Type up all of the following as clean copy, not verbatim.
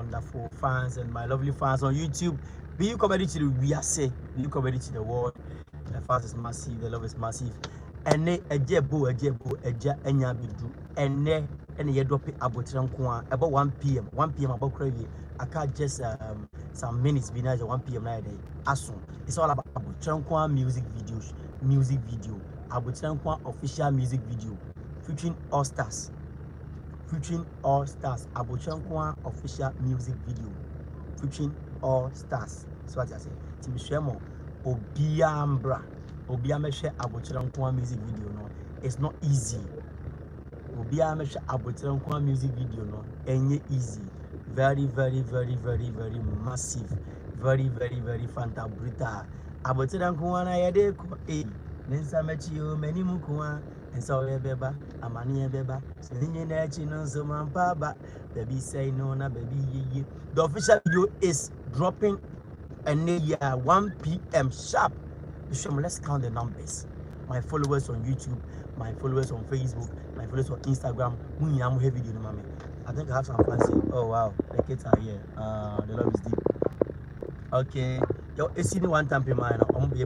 wonderful fans and my lovely fans on YouTube. Beyou comedy to the Wiase, Beyou comedy to the world. The fans is massive, the love is massive. And ne eja enya bidu. And ye drop it Aboter3 Nkoaa about 1 p.m. 1 p.m. about crazy. I can't just some minutes be nice at 1 p.m. night day. Asun. It's all about Aboter3 Nkoaa music videos. Aboter3 Nkoaa official music video featuring all stars. Aboter3 Nkoaa official music video featuring all stars. So what I say, Timishemo Obiambra share Aboter3 Nkoaa music video. No, it's not easy. Share Aboter3 Nkoaa music video. No, ain't easy. Very massive. Very fantabruta. Aboter3 Nkoaa na yede ko Nensa mechiyo meni mukuwa Nensa ole beba Amani beba Senye nechi nonso mampaba Baby say no na baby ye. The official video is dropping and 1 p.m. sharp. Let's count the numbers. My followers on YouTube, my followers on Facebook, my followers on Instagram. Video, I think I have some fancy. Oh wow, the kids are here. The love is deep. Okay. Yo, it's in 1 time per man. You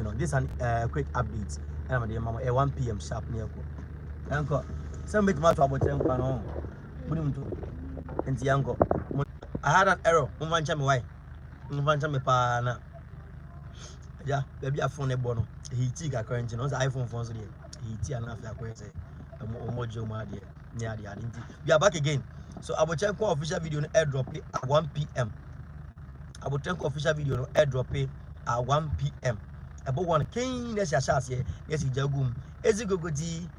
know, this is a quick update. I'm at 1 p.m. sharp near. Uncle, some bit much about 10 pounds. I had an error. Yeah, baby, I found a bono. He took a current, iPhone phones. He took an after we are back again. So Aboter3 Nkoaa official video airdrop at 1 p.m. Aboter3 Nkoaa official video airdrop at 1 p.m. About one king, let's share here. Yes, Jagum. Ezigogodi.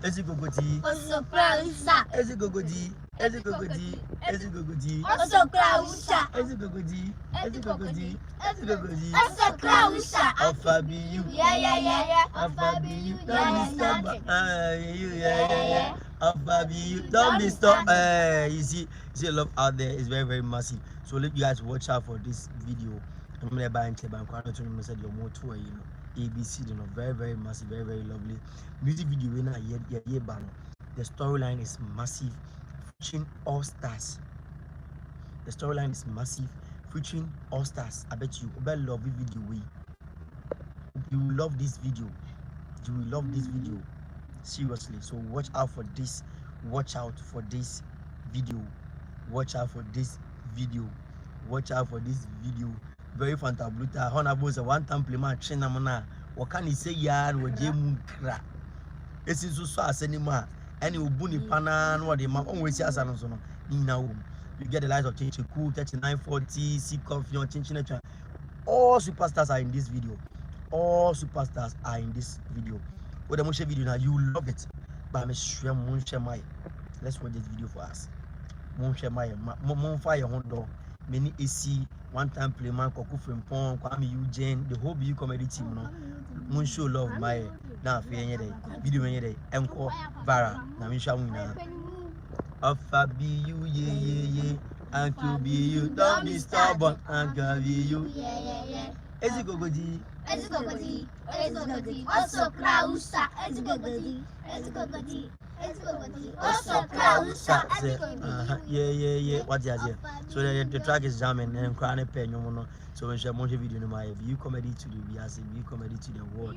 Also, Klausa. Ezigogodi. Also, Klausa. Ezigogodi. Also, Klausa. Alpha Beyou. Yeah. Alpha Beyou. Don't be stop. Yeah. Alpha Beyou. Don't be stop. You see love out there is very massive. So let you guys watch out for this video. I'm gonna buy and said your more tour, you know. ABC, you know, very massive, very lovely music video. The storyline is massive, featuring all stars. The storyline is massive, featuring all stars. I bet you will love this video. You will love this video. Seriously. So watch out for this. Watch out for this video. Very fantabluta. Honorable a one-time playman chenamona. What can he say yan or jemukra? It's in so cinema. Any ubuni pana no the man always has an ozono. You get the lights of Chinchi Cool 3940, C Coffee on Chinchinacha. All superstars are in this video. With the Moshe video now, you love it. But I'm sure Monshemai. Let's watch this video for us. Monshemai, Monfire Hondo, many AC. One-time playman, Koku Frimpong, Kwame Eugene, the whole Beyou comedy team, no. Moon show love my now for any day, video any day, Nkoaa, Vara, Namisha Wina. Alpha Beyou, yeah, Uncle Beyou, don't be stubborn, Uncle Beyou, yeah. Ezigogodi, Also, Klausa. Also, Klausa. Yeah. What's the idea? So the track is jamming and crying a pen. So when she watch video, my Beyou comedy to the Wiase, Beyou comedy to the world.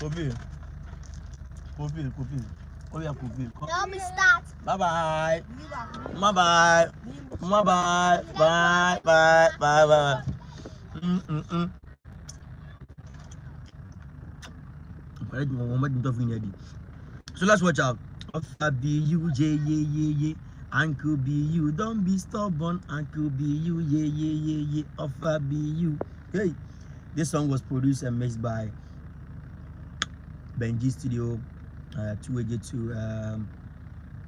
Kobe. Don't be start. Bye. So let's watch out. Alpha Beyou, yeah. Uncle Beyou, don't be stubborn. Uncle Beyou, yeah. Alpha Beyou. Hey, this song was produced and mixed by Benji Studio. 2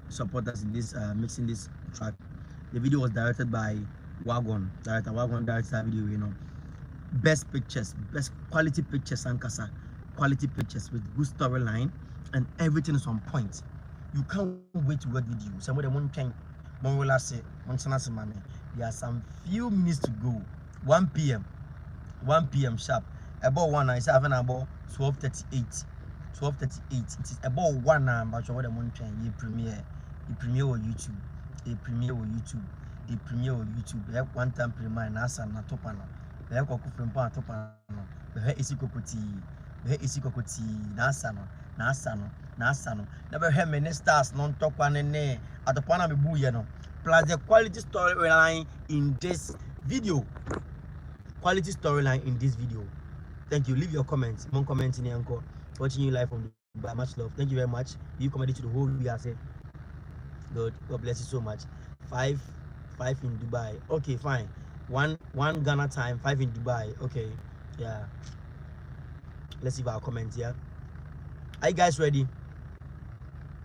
support us in this mixing this track. The video was directed by Wagon. Directed that video, you know. Best quality pictures, Sankasa. Quality pictures with good storyline and everything is on point. You can't wait to watch video. Somebody won't change. There are some few minutes to go. 1 p.m. sharp. About 1 I having about 12:38. 12:38. It is about 1 hour. But what the month you premiere on YouTube. A premiere on YouTube. A premiere on YouTube. They have one time premiere na asa na topano. They have koku from pa topano. They have isi kokoti. They have isi kokoti na asa no. Na asa no. Never have many stars non talk one ne atopana me buye no. Plus the quality storyline in this video. Quality storyline in this video. Thank you. Leave your comments. More comments in Nkoaa. Watching you live from Dubai. Much love. Thank you very much. Beyoucomedy to the whole USA. God bless you so much. 5 in Dubai. Okay, fine. One Ghana time. 5 in Dubai. Okay, yeah. Let's see our comments here. Are you guys ready?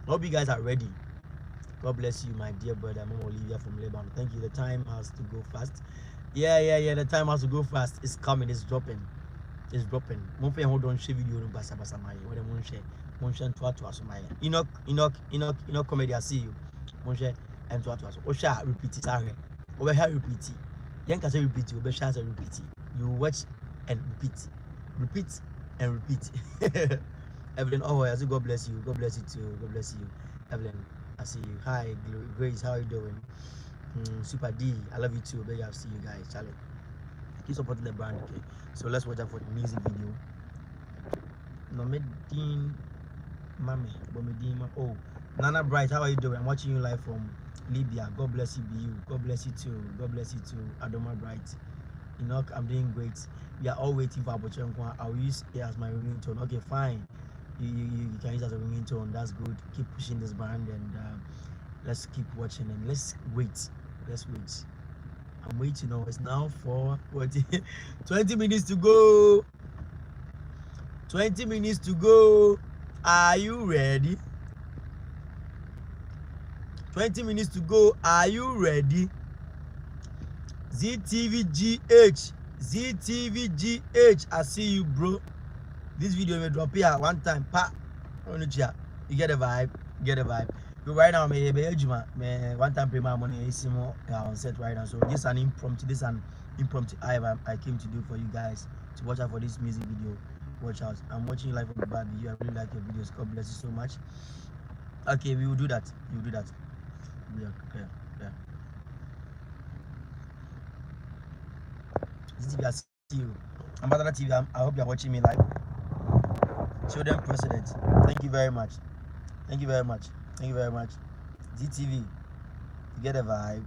Hope you guys are ready. God bless you, my dear brother, Mama Olivia from Lebanon. Thank you. The time has to go fast. Yeah. The time has to go fast. It's coming. It's dropping. It's dropping. Mon pay hold on share video no basa my. What mon share to us my. Enoch comedy. I see you. Mon share and to us. O share repeat it. Over here repeat it. Yen can say repeat it. Over share say repeat it. You watch and repeat and repeat. Evelyn, oh, I say God bless you. God bless you too. God bless you, Evelyn. I see you. Hi, Grace. How are you doing? Super D. I love you too. Baby, I'll see you guys. Charlie. Keep supporting the brand, okay? So let's watch out for the music video. Nomedin Mame, oh, Nana Bright, how are you doing? I'm watching you live from Libya. God bless you, Beyou. God bless you too. God bless you too, Adoma Bright. Enoch, I'm doing great. We are all waiting for Aboter3. I'll use it as my ringtone. Okay, fine. You can use it as a ringtone. That's good. Keep pushing this brand and let's keep watching and let's wait. Let's wait. I'm waiting now. It's now 20 minutes to go. 20 minutes to go. Are you ready? 20 minutes to go. Are you ready? ZTVGH. I see you, bro. This video may drop here one time. Pa. You get a vibe. Right now, me one time pay my money is on set right now. So this is an impromptu. I came to do for you guys to watch out for this music video. Watch out. I'm watching you live on the Beyou. I really like your videos. God bless you so much. Okay, we will do that. Yeah, okay. Yeah. This TV, I see you. Aboter3, I hope you're watching me live. Children President. Thank you very much. ZTV, you get a vibe.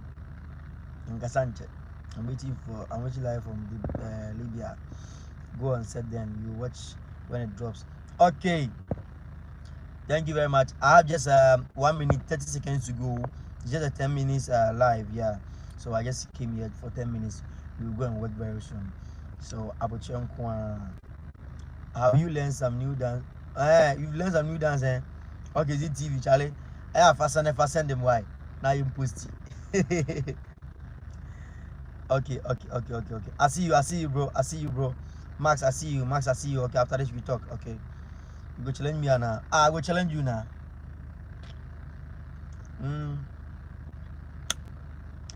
Nkasanche. I'm watching live from Libya. Go on set then. You watch when it drops. Okay. Thank you very much. I have just 1 minute 30 seconds to go. It's just a 10 minutes live, yeah. So I just came here for 10 minutes. We will go and work very soon. So Aboter3, have you learned some new dance? You've learned some new dance, eh? Okay, ZTV, Charlie. I have fasten them. Why? Now you post it. Okay. I see you, bro. Max, I see you. Okay, after this we talk. Okay. You go challenge me now. I go challenge you now.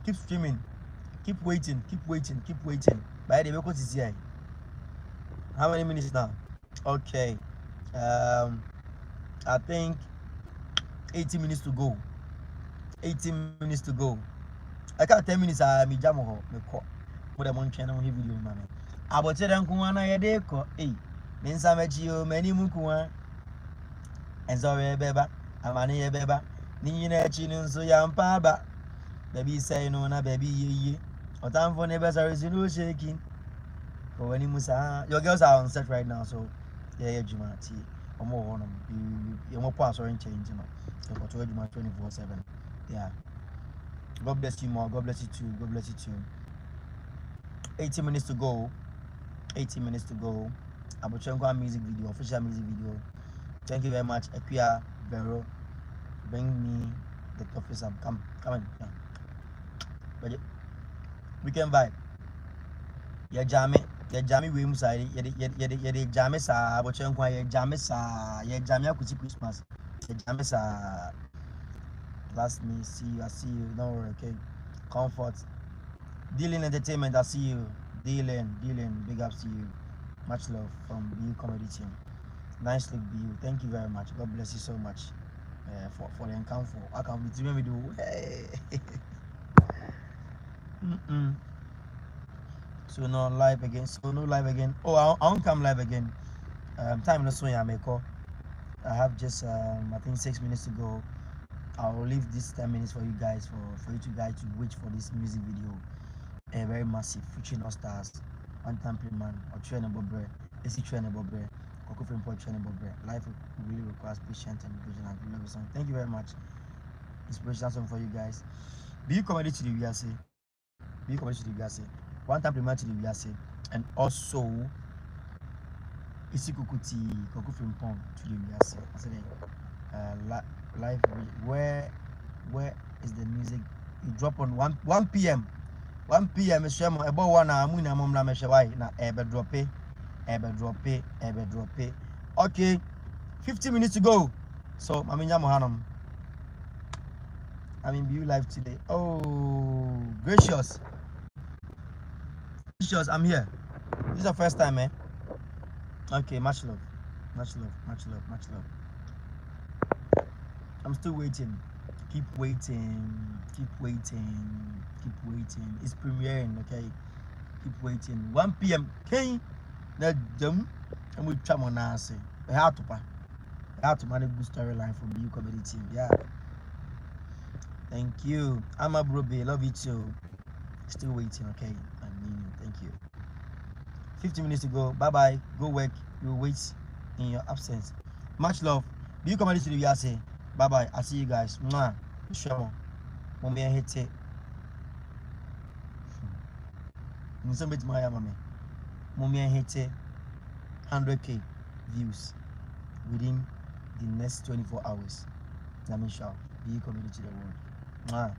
Keep streaming. Keep waiting. By the way, what is here? How many minutes now? Okay. I think 80 minutes to go. 18 minutes to go. I got 10 minutes. Me jamo me call. What I'm on channel video, man. Aboter3 na yede ko. Mensa mechi yo many mukuwa. Enzo beba. Amani ye beba. Ni na chi nso ya mpaba. Baby say no na baby ye. Otam for neighbors are no shaking. For when Musa, your girls are on set right now, so yeah, Jumati. Or more on you more pass or change, you know. So for 24/7. Yeah. God bless you more. God bless you too. 18 minutes to go. Aboter3 music video, official music video. Thank you very much. Nkoaa, Vero, bring me the coffee. Come on. Yeah. Weekend vibe. Yeah, jammy we musai. Yeah, jammy sa. Aboter3 yeah, jammy sa. Yeah, jammy akuti Christmas. Yeah, jammy sa. Last me see you. I see you. Don't worry, okay. Comfort. Dealing Entertainment. I see you. Dealing. Big ups to you. Much love from Beyou comedy team. Nice look, Beyou. Thank you very much. God bless you so much for the encounter. I can be to me do. Hey. So no live again. So no live again. Oh, I won't come live again. Time no so I may call. I have just I think 6 minutes to go. I'll leave this 10 minutes for you guys for you two guys to wait for this music video. A very massive featuring all stars. One time play man or train about bread. AC train about bread. Cocoa from point train about bread. Life really requires patience and vision and love song. Thank you very much. Inspirational song for you guys. Beyou comedy to the USA. Beyou comedy to the USA. One time play man to the USA. And also Isi Kukuti Cocoa from point to the USA. I said live where is the music? You drop on 1 p.m. 1 p.m. is about 1 hour. I'm going to show you now. Drop it. Okay, 15 minutes to go. So I'm in Beyou live today. Oh, gracious, I'm here. This is the first time, eh? Okay, much love. I'm still waiting. Keep waiting. It's premiering, okay? Keep waiting. 1 p.m. Okay, that them and we try on answer. I have to manage good storyline for Beyou comedy team. Yeah. Thank you. I'm a bro. Love you too. Still waiting, okay? I mean you. Thank you. 15 minutes to go. Bye bye. Go work. You'll wait in your absence. Much love. Beyou comedy to the USA. Bye bye. I'll see you guys. Mwah. Sure. Mommy, I hate it. In some bit, my mommy. Mommy, I hate it. 100K views within the next 24 hours. Let me shout. Beyou comedy to the world. Mwah.